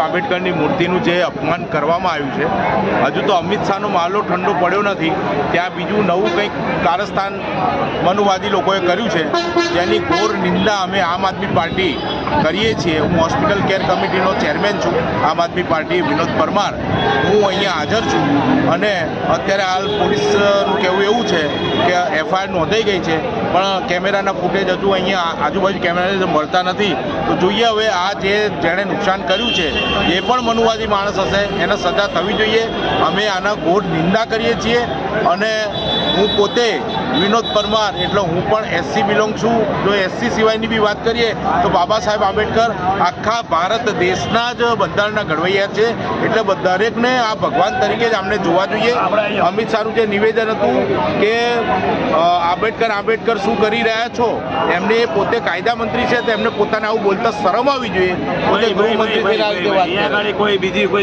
આંબેડકરની મૂર્તિનું જે અપમાન કરવામાં આવ્યું છે, હજુ તો અમિત શાહનો મામલો ઠંડો પડ્યો નથી, ત્યાં બીજું નવું કંઈક કારસ્તાન મનુવાદી લોકોએ કર્યું છે, જેની ઘોર નિંદા અમે આમ આદમી પાર્ટી કરીએ છીએ। હું હોસ્પિટલ કેર કમિટીનો ચેરમેન છું, આમ આદમી પાર્ટી વિનોદ પરમાર, હું અહીંયા હાજર છું અને અત્યારે હાલ પોલીસનું કહેવું એવું છે કે એફઆઈઆર નોંધાઈ ગઈ છે, પણ કેમેરાના ફૂટેજ હજુ અહીંયા આજુબાજુ કેમેરા મળતા નથી। તો જોઈએ હવે આ જેણે નુકસાન કર્યું છે એ પણ મનુવાદી માણસ હશે, એને સજા થવી જોઈએ। અમે આના ઘોર નિંદા કરીએ છીએ અને હું પોતે વિનોદ પરમાર એટલે હું પણ એસસી બિલોંગ છું। જો એસસી સિવાયની બી વાત કરીએ તો બાબા સાહેબ આંબેડકર આખા ભારત દેશના જ બંધારણના ઘડવૈયા છે, એટલે દરેકને આ ભગવાન તરીકે જ અમને જોવા જોઈએ। અમિત શાહનું જે નિવેદન હતું કે આંબેડકર શું કરી રહ્યા છો, એમને પોતે કાયદા મંત્રી છે તો એમને પોતાને આવું બોલતા શરમ આવી જોઈએ। પોતે ગૃહમંત્રી